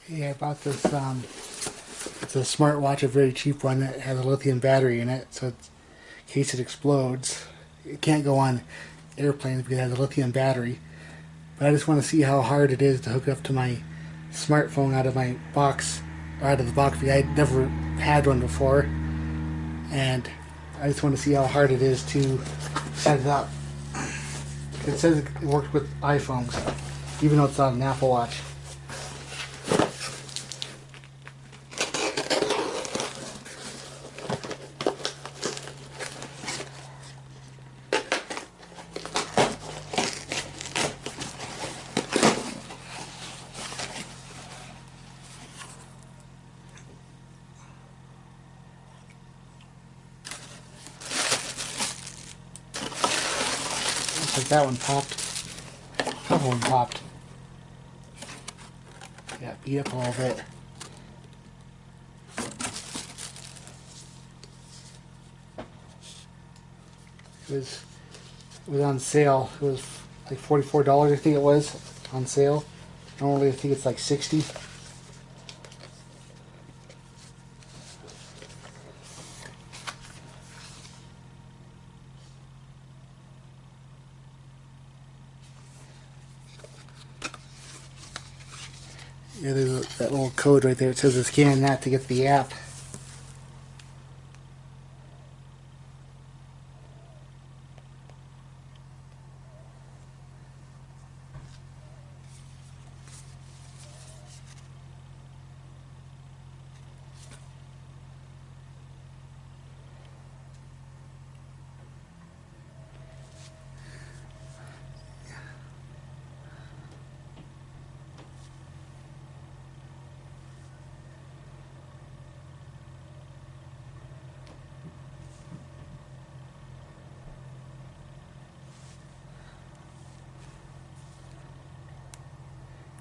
Yeah, I bought this. It's a smartwatch, a very cheap one that has a lithium battery in it, so in case it explodes, it can't go on airplanes because it has a lithium battery. But I just want to see how hard it is to hook it up to my smartphone out of my box, or out of the box. Because I never had one before, and I just want to see how hard it is to set it up. It says it works with iPhones, even though it's not an Apple Watch. Looks like that one popped. A couple of them popped. Yeah, beat up a little bit. It was on sale. It was like $44, I think it was, on sale. Normally I think it's like 60. Yeah, there's that little code right there. It says to scan that to get the app.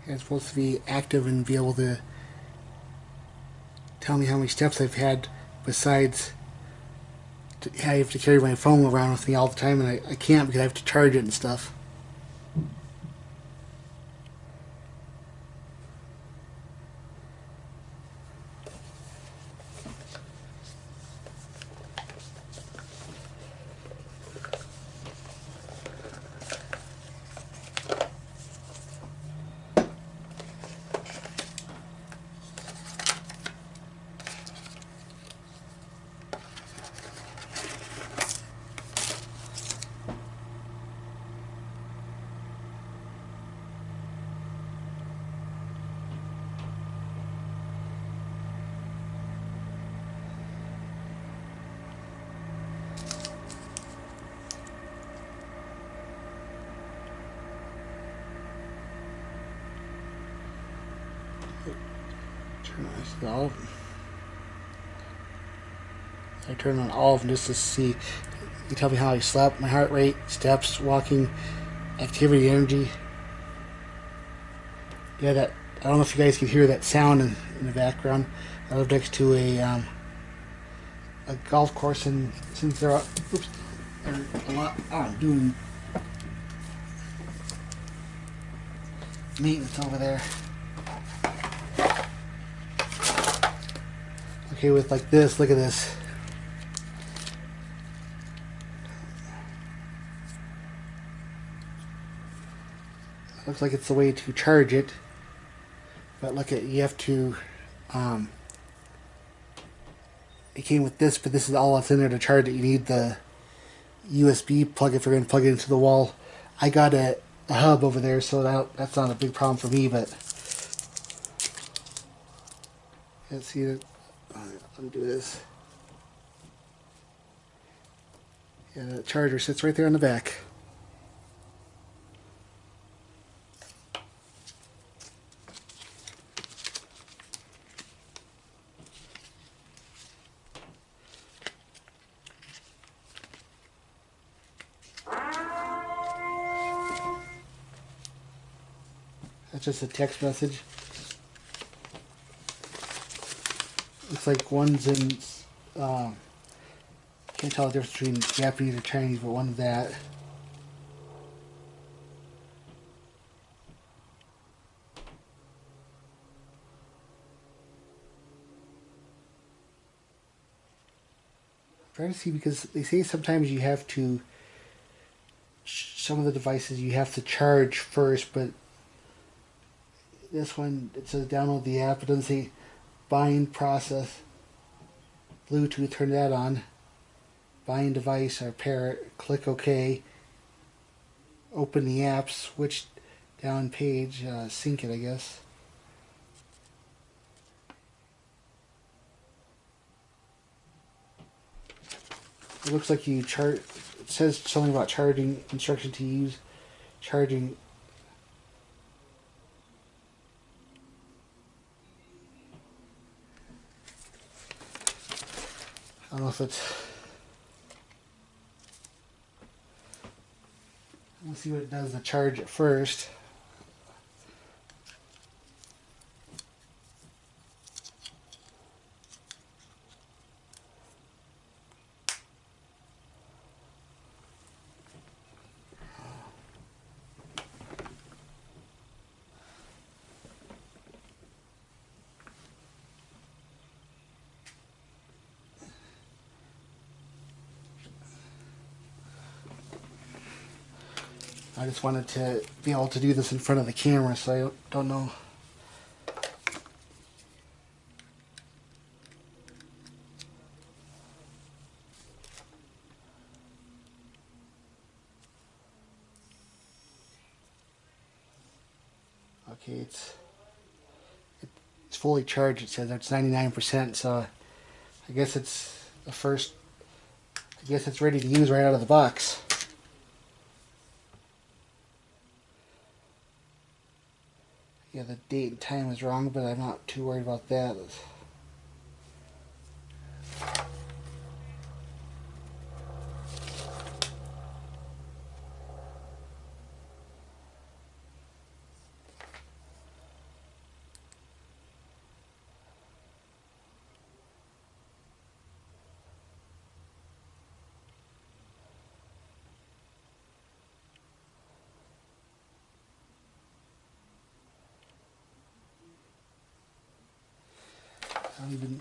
It's supposed to be active and be able to tell me how many steps I've had besides I have to carry my phone around with me all the time, and I can't because I have to charge it and stuff. I turn on all of them just to see. You tell me how I slept, my heart rate, steps, walking, activity, energy. Yeah, that. I don't know if you guys can hear that sound in the background. I live next to a golf course, and since there are, oops, there are a lot doing maintenance over there. Okay, with like this, look at this. Looks like it's the way to charge it, but look at, you have to, it came with this, but this is all that's in there to charge it. You need the USB plug if you're going to plug it into the wall. I got a hub over there, so that's not a big problem for me, but let's see, undo this. Yeah, the charger sits right there on the back. That's just a text message. Looks like one's in, can't tell the difference between Japanese or Chinese, but one's that. trying to see, because they say sometimes you have to, some of the devices you have to charge first, but this one, it says download the app. It doesn't say bind, process, Bluetooth, turn that on, bind device or pair it, click OK, open the app, switch down page, sync it, I guess. It looks like you chart. It says something about charging, instruction to use charging. I don't know if it's. Let's see what it does to charge it first. I just wanted to be able to do this in front of the camera, so I don't know. Okay, it's fully charged. It says it's 99%, so I guess it's the first. I guess it's ready to use right out of the box. Yeah, the date and time is wrong, but I'm not too worried about that. I don't even.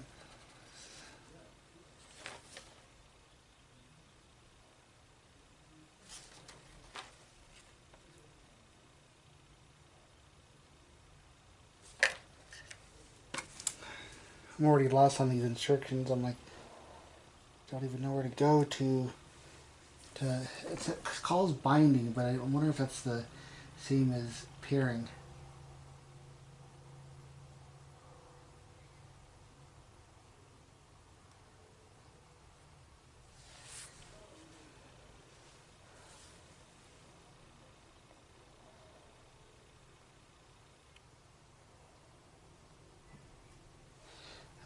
I'm already lost on these instructions. I'm like, don't even know where to go to. It calls binding, but I wonder if that's the same as pairing.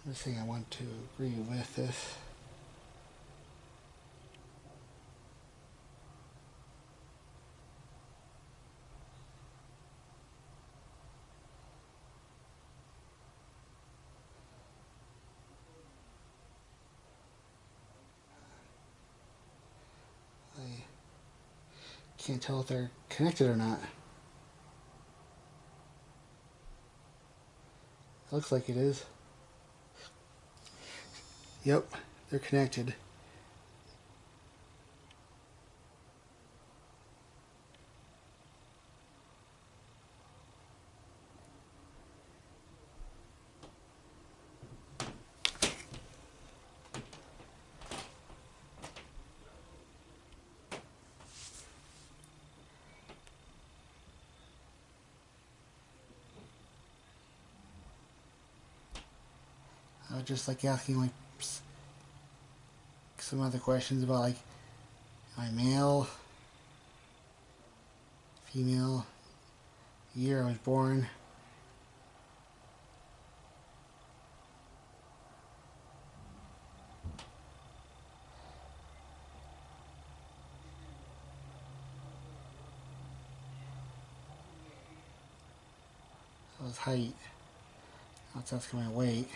The thing I want to agree with this. I can't tell if they're connected or not. It looks like it is. Yep, they're connected. I was just like asking like some other questions about like, am I male, female, year I was born. So his height. Now it's asking my weight.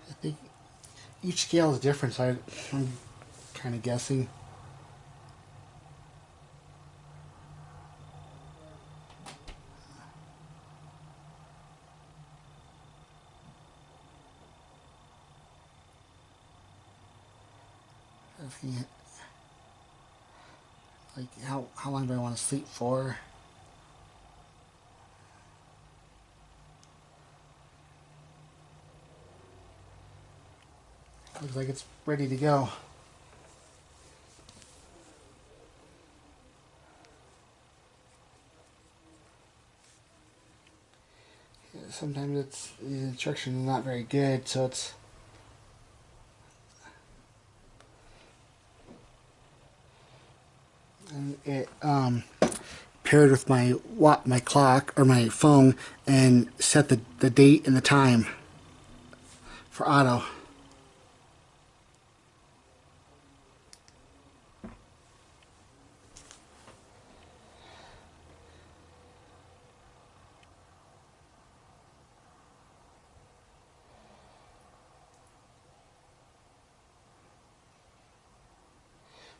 I think each scale is different, so I'm kind of guessing. Like how long do I want to sleep for? Looks like it's ready to go. Sometimes the instruction is not very good, so it's and it paired with my clock or my phone and set the date and the time for auto.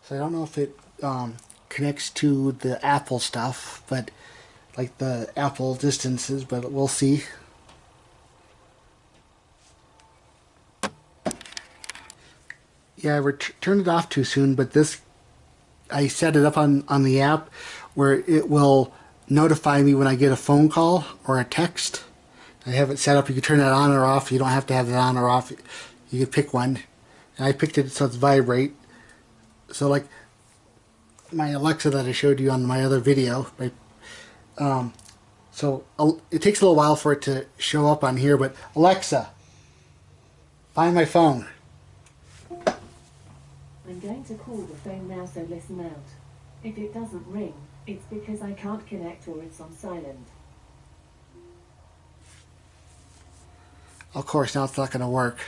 So I don't know if it connects to the Apple stuff, but like the Apple distances, but we'll see. Yeah, I turned it off too soon, but this, I set it up on the app where it will notify me when I get a phone call or a text. I have it set up, you can turn that on or off. You don't have to have it on or off. You can pick one. And I picked it so it's vibrate. So like my Alexa that I showed you on my other video, right? So it takes a little while for it to show up on here, but Alexa, find my phone. I'm going to call the phone now, so listen out. If it doesn't ring, it's because I can't connect or it's on silent. Of course, now it's not going to work.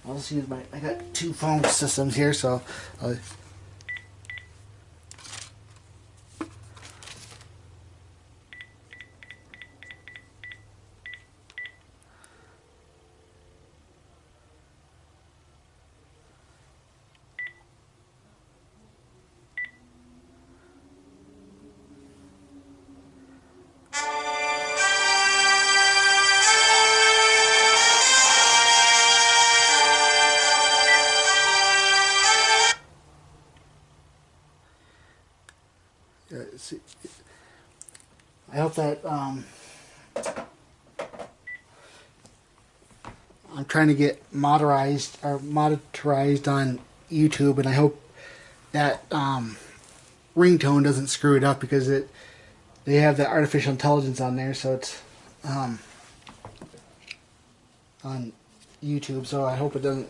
I'll just use I got two phone systems here, so see, I hope that I'm trying to get monetized on YouTube, and I hope that ringtone doesn't screw it up, because they have the artificial intelligence on there, so it's on YouTube. So I hope the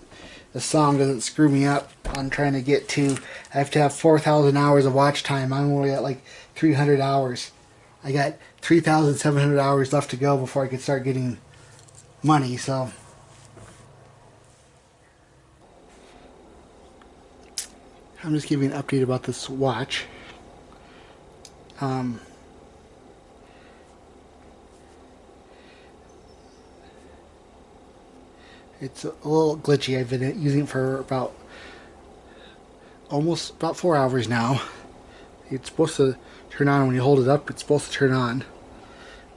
song doesn't screw me up on trying to get to. I have to have 4,000 hours of watch time. I'm only at like 300 hours. I got 3,700 hours left to go before I can start getting money. So I'm just giving an update about this watch. It's a little glitchy. I've been using it for about 4 hours now. It's supposed to turn on when you hold it up. It's supposed to turn on,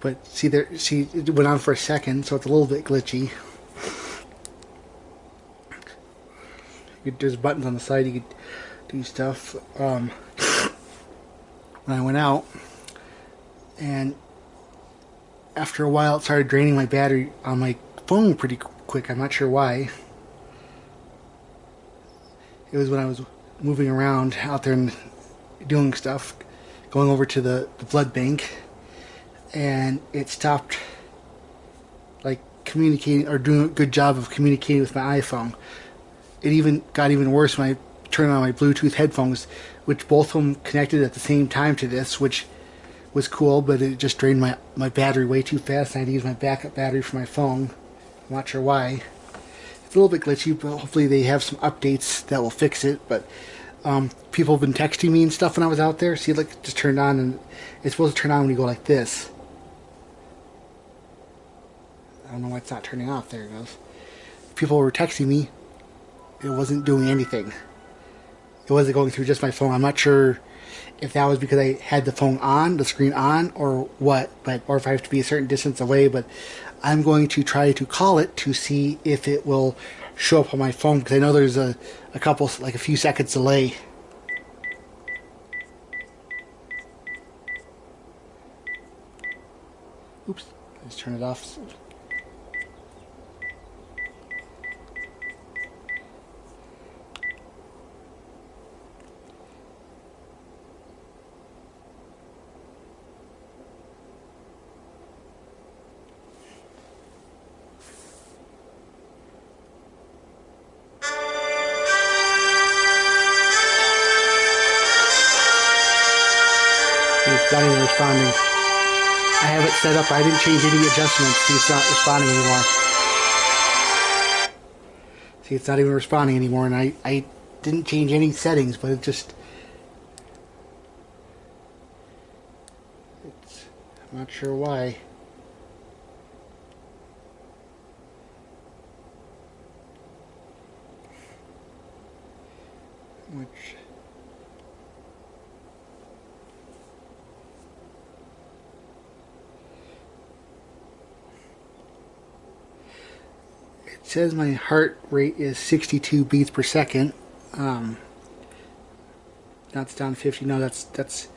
but see it went on for a second, so it's a little bit glitchy. There's buttons on the side. You could do stuff. When I went out, and after a while, it started draining my battery on my phone pretty quick. I'm not sure why. It was when I was moving around out there and doing stuff, going over to the blood bank, and it stopped like communicating or doing a good job of communicating with my iPhone. It even got even worse when I turned on my Bluetooth headphones, which both of them connected at the same time to this, which was cool, but it just drained my battery way too fast, and I had to use my backup battery for my phone. I'm not sure why. It's a little bit glitchy, but hopefully they have some updates that will fix it. But people have been texting me and stuff when I was out there. See, like, it just turned on, and it's supposed to turn on when you go like this. I don't know why it's not turning off. There it goes. People were texting me. It wasn't doing anything. It wasn't going through just my phone. I'm not sure if that was because I had the phone on, the screen on, or what, or if I have to be a certain distance away. But I'm going to try to call it to see if it will show up on my phone because I know there's a couple, like a few seconds delay. Oops, let's turn it off. It's not even responding. I have it set up. I didn't change any adjustments. See, it's not responding anymore. See, it's not even responding anymore, and I didn't change any settings, but it just... I'm not sure why. Which... It says my heart rate is 62 beats per second. That's down 50. No, that's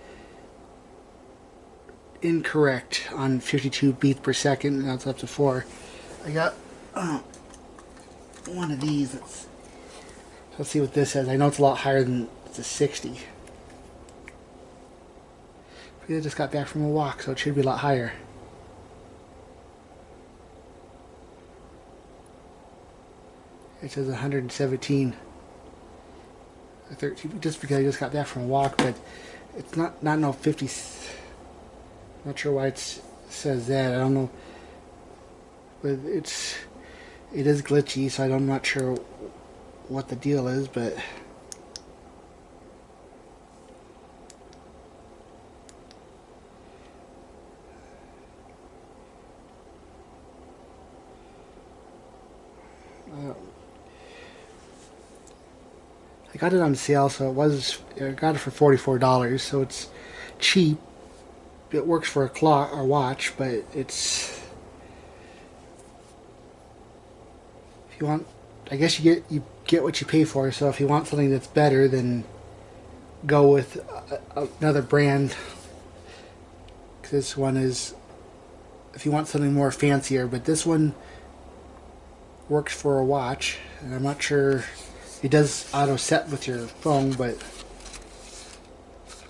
incorrect on 52 beats per second. Now it's up to 4. I got one of these. Let's see what this says. I know it's a lot higher than the 60. But I just got back from a walk, so it should be a lot higher. It says 117. 13, just because I just got back from a walk, but it's not no 50. Not sure why it says that. I don't know, but it is glitchy, so I'm not sure what the deal is, but I got it on sale, so I got it for $44, so it's cheap. It works for a clock or watch, but it's, if you want, I guess you get what you pay for. So if you want something that's better, then go with another brand. This one is, if you want something more fancier, but this one works for a watch, and I'm not sure. It does auto set with your phone, but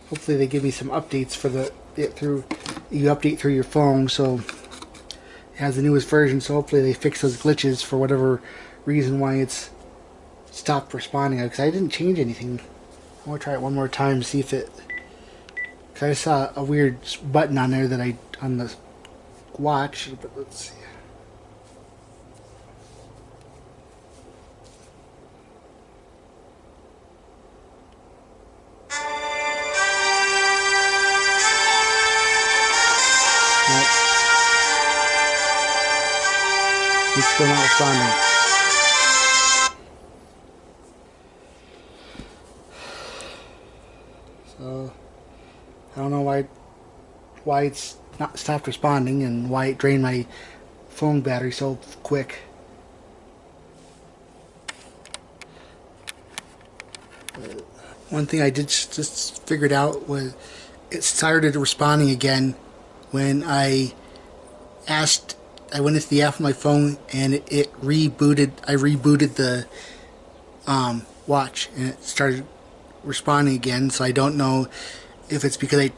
hopefully they give me some updates for you update through your phone, so it has the newest version. So hopefully they fix those glitches for whatever reason why it's stopped responding. Because I didn't change anything. I want to try it one more time to see if it. Because I saw a weird button on there that on the watch, but let's see. He's still not responding. So I don't know why it's not stopped responding and why it drained my phone battery so quick. One thing I did just figured out was it started responding again when I went into the app on my phone and it rebooted. I rebooted the watch and it started responding again. So I don't know if it's because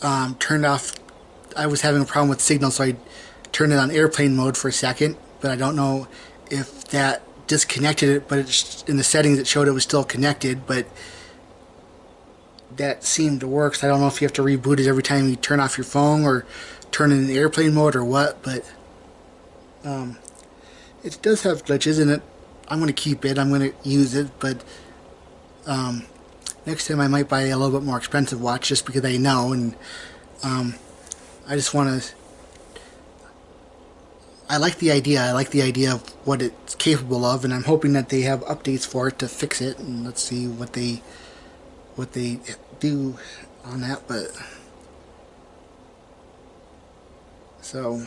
I turned off. I was having a problem with signal, so I turned it on airplane mode for a second. But I don't know if that disconnected it. But in the settings it showed it was still connected. But that seemed to work. So I don't know if you have to reboot it every time you turn off your phone or turn it in airplane mode or what. But it does have glitches in it. I'm going to keep it. I'm going to use it. But next time I might buy a little bit more expensive watch just because I know. And I just want to. I like the idea. I like the idea of what it's capable of, and I'm hoping that they have updates for it to fix it. And let's see what they do on that. But so.